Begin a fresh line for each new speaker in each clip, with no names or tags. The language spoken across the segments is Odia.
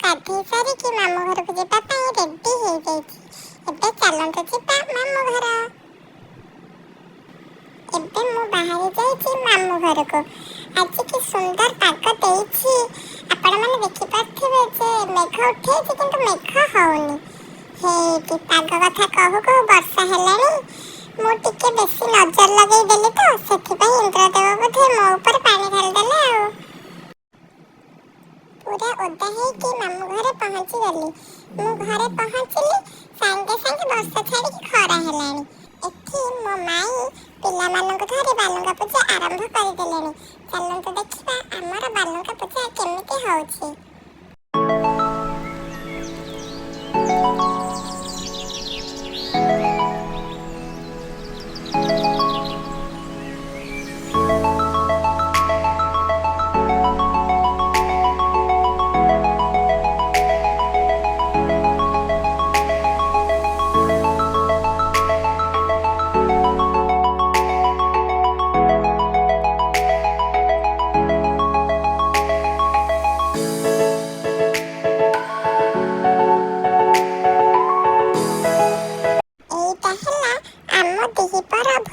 ଗାଧେଇ ସାରିକି ମାମୁଁ ଘରକୁ ଯିବା ପାଇଁ ରେଡି ହେଇଯାଇଛି। ଏବେ ଚାଲନ୍ତୁ ଯିବା ମାମୁଁ ଘର। ଏବେ ମୁଁ ବାହାରି ଯାଇଛି ମାମୁଁ ଘରକୁ। ଆଜି କି ସୁନ୍ଦର ପାଗ ଦେଇଛି। ଆପଣମାନେ ଦେଖିପାରୁଥିବେ ଯେ ମେଘ ଉଠେଇଛି କିନ୍ତୁ ମେଘ ହଉନି। ହେଇଟି ପାଗ କଥା କହୁ କହୁ ବର୍ଷା ହେଲାଣି। ମୁଁ ଟିକେ ବେଶୀ ନଜର ଲଗେଇ ଦେଲି ତ, ସେଥିପାଇଁ ଇନ୍ଦ୍ରଦେବ ବୋଧେ ମୋ ଉପରେ ପାଣି ଢାଳିଦେଲେ ଆଉ। ପୁରା ଓଦା ହେଇକି ମାମୁଁ ଘରେ ପହଞ୍ଚି ଗଲି। ମୁଁ ଘରେ ପହଞ୍ଚିଲି ସାଙ୍ଗେ ସାଙ୍ଗେ ବର୍ଷା ଛାଡ଼ିକି ଖରା ହେଲାଣି। ଏଠି ମୋ ମାଇଁ ପିଲାମାନଙ୍କୁ ଧରି ବାଲୁଙ୍ଗା ପୂଜା ଆରମ୍ଭ କରିଦେଲେଣି। ଚାଲନ୍ତୁ ଦେଖିବା ଆମର ବାଲୁଙ୍ଗା ପୂଜା କେମିତି ହଉଛି।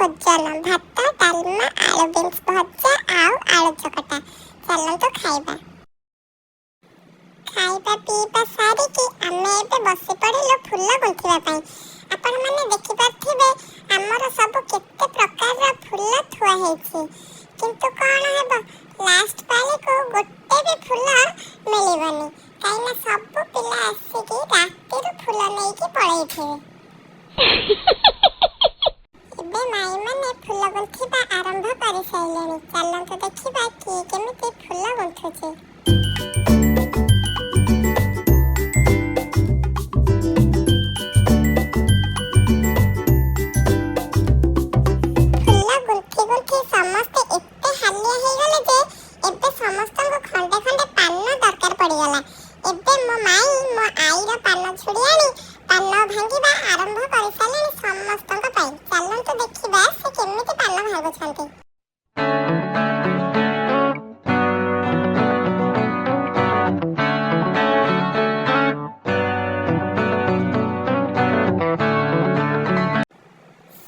ଭୋଜନ ଭାତ, ଡାଲମା, ଆଳୁ ବିନ୍ସ ଭଜା ଆଉ ଆଳୁ ଚକଟା। ଚାଲନ୍ତୁ ଖାଇବା। ଖାଇବା ପିଇବା ସାରିକି ଆମେ ଏବେ ବସି ପଡ଼ିଲୁ ଫୁଲ ଗୁନ୍ଥିବା ପାଇଁ। ଆପଣମାନେ ଦେଖିପାରୁଥିବେ ଆମର ସବୁ କେତେ ପ୍ରକାରର ଫୁଲ ଥୁଆ ହେଇଛି। କିନ୍ତୁ କ'ଣ ହେବ, ଲାଷ୍ଟ ପାଳିକୁ ଗୋଟେ ବି ଫୁଲ ମିଳିବନି। କାହିଁକିନା ସବୁ ପିଲା ଆସିକି ରାତିରୁ ଫୁଲ ନେଇକି ପଳେଇଥିବେ। ଏବେ ମାଇମାନେ ଫୁଲ ଗୁନ୍ଥିବା ଆରମ୍ଭ କରିସାରିଲେଣି। ଚାଲନ୍ତୁ ଦେଖିବା କିଏ କେମିତି ଫୁଲ ଗୁନ୍ଥୁଛି। ଫୁଲ ଗୁନ୍ଥି ଗୁନ୍ଥି ସମସ୍ତେ ଏତେ ହାଲିଆ ହେଇଗଲେ ଯେ ଏବେ ସମସ୍ତଙ୍କୁ ଖଣ୍ଡେ ଖଣ୍ଡେ ପାନ ଦରକାର ପଡ଼ିଗଲା। ଏବେ ମୋ ମାଇଁ ମୋ ଆଈର ପାନ ଛୁଡ଼ି ଆଣି ପାନ ଭାଙ୍ଗିବା ଆରମ୍ଭ କରିସାରିଲେଣି ସମସ୍ତଙ୍କ ପାଇଁ। ଚାଲନ୍ତୁ ଦେଖିବା ସେ କେମିତି ପାନ ଭାଙ୍ଗୁଛନ୍ତି।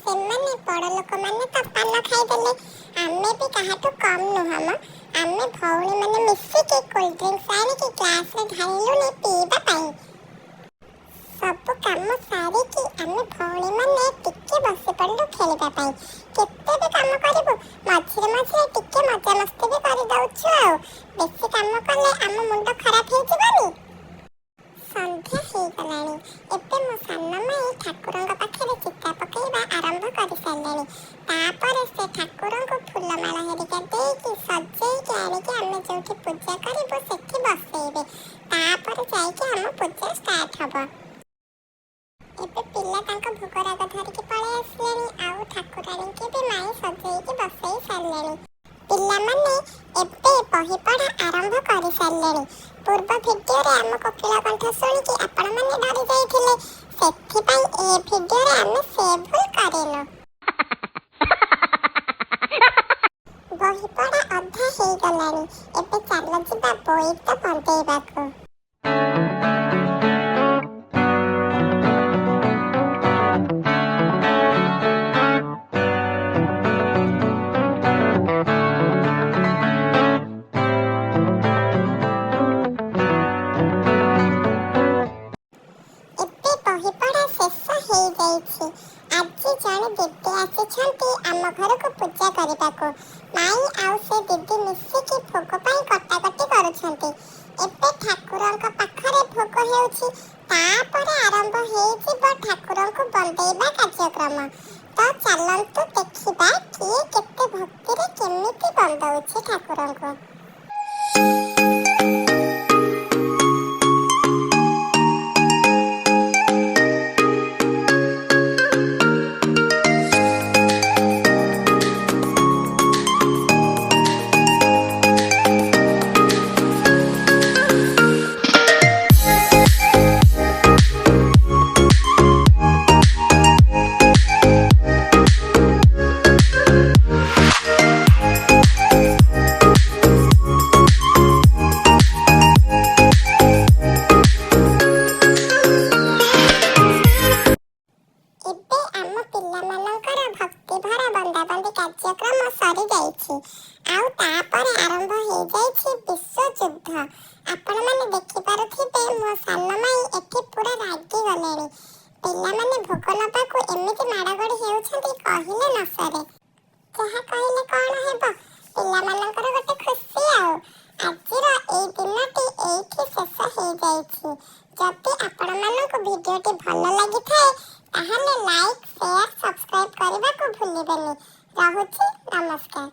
ସେମାନେ ବଡ଼ ଲୋକମାନେ ତ ପାନ ଖାଇଦେଲେ, ଆମେ ବି କାହାଠୁ କମ୍ ନୁହଁ ମ। ଆମେ ଭଉଣୀମାନେ ମିଶିକି କୋଲ୍ଡ ଡ୍ରିଙ୍କସ୍ ଆଣିକି ଗ୍ଲାସରେ ଢାଳିଲୁଣି ପିଇବା ପାଇଁ। ସବୁ କାମ ସାରିକି ଆମେ ଭଉଣୀମାନେ ଟିକେ ବସି ପଡ଼ିଲୁ ଖେଳିବା ପାଇଁ। କେତେ ବି କାମ କରିବୁ, ମଝିରେ ମଝିରେ ଟିକେ ମଜାମସ୍ତି ବି କରିଦେଉଛୁ ଆଉ। ବେଶୀ କାମ କଲେ ଆମ ମୁଣ୍ଡ ଖରାପ ହେଇଯିବନି। ସନ୍ଧ୍ୟା ହେଇଗଲାଣି। ଏବେ ମୋ ସାନ ମାଇଁ ଠାକୁରଙ୍କ ପାଖରେ ଚିତା ପକାଇବା ଆରମ୍ଭ କରିସାରିଲେଣି। ତାପରେ ସେ ଠାକୁରଙ୍କୁ ଫୁଲମାଳ ହେରିକା ଦେଇକି ସଜେଇକି ଆଣିକି ଆମେ ଯେଉଁଠି ପୂଜା କରିବୁ ସେଠି ବସେଇବେ। ତାପରେ ଯାଇକି ଆମ ପୂଜା ଷ୍ଟାର୍ଟ ହବ। ଏବେ ପିଲା ତାଙ୍କ ଭୋଗରାଗ ଧରିକି ପଳେଇ ଆସିଲେଣି ଆଉ ଠାକୁରାଣୀଙ୍କୁ ବି ମାଇଁ ସଜେଇକି ବସେଇ ସାରିଲେଣି। ପିଲାମାନେ ଏବେ ବହି ପଢ଼ା ଆରମ୍ଭ କରିସାରିଲେଣି। ପୂର୍ବ ଭିଡ଼ିଓରେ ଆମ କୋକିଳ କଣ୍ଠ ଶୁଣିକି ଆପଣମାନେ ଡରି ଯାଇଥିଲେ, ସେଥିପାଇଁ ଏ ଭିଡ଼ିଓରେ ଆମେ ସେ ଭୁଲ କରିନୁ। ବହି ପଢ଼ା ଅଧା ହେଇଗଲାଣି। ଏବେ ଚାଲ ଯିବା ବୋଇତ ବନ୍ଦେଇବାକୁ। ହେଇଯାଇଛି। ଆଜି ଜଣେ ଦିଦି ଆସିଛନ୍ତି ଆମ ଘରକୁ ପୂଜା କରିବାକୁ। ମାଇଁ ଆଉ ସେ ଦିଦି ମିଶିକି ଭୋଗ ପାଇଁ କଟାକଟି କରୁଛନ୍ତି। ଏବେ ଠାକୁରଙ୍କ ପାଖରେ ଭୋଗ ହେଉଛି, ତାପରେ ଆରମ୍ଭ ହେଇଯିବ ଠାକୁରଙ୍କୁ ବନ୍ଦେଇବା କାର୍ଯ୍ୟକ୍ରମ। ତ ଚାଲନ୍ତୁ ଦେଖିବା କିଏ କେତେ ଭକ୍ତିରେ କେମିତି ବନ୍ଦଉଛି ଠାକୁରଙ୍କୁ। ମୋ ସାନ ମାଇଁ ଏଠି ପୁରା ରାଗି ଗଲେଣି। ପିଲାମାନେ ଭୋଗ ନବାକୁ ଏମିତି ମାଡ଼ଗୋଳି ହେଉଛନ୍ତି କହିଲେ ନ ସରେ। ଯାହା କହିଲେ କ'ଣ ହେବ, ପିଲାମାନଙ୍କର ଗୋଟେ ଖୁସି ଆଉ। ଆଜିର ଏଇ ଦିନଟି ଏଇଠି ଶେଷ ହେଇଯାଇଛି। ଯଦି ଆପଣମାନଙ୍କୁ ଭିଡ଼ିଓଟି ଭଲ ଲାଗିଥାଏ ତାହେଲେ ଲାଇକ୍, ସେୟାର, ସବସ୍କ୍ରାଇବ୍ କରିବାକୁ ଭୁଲିବେନି। ରହୁଛି, ନମସ୍କାର।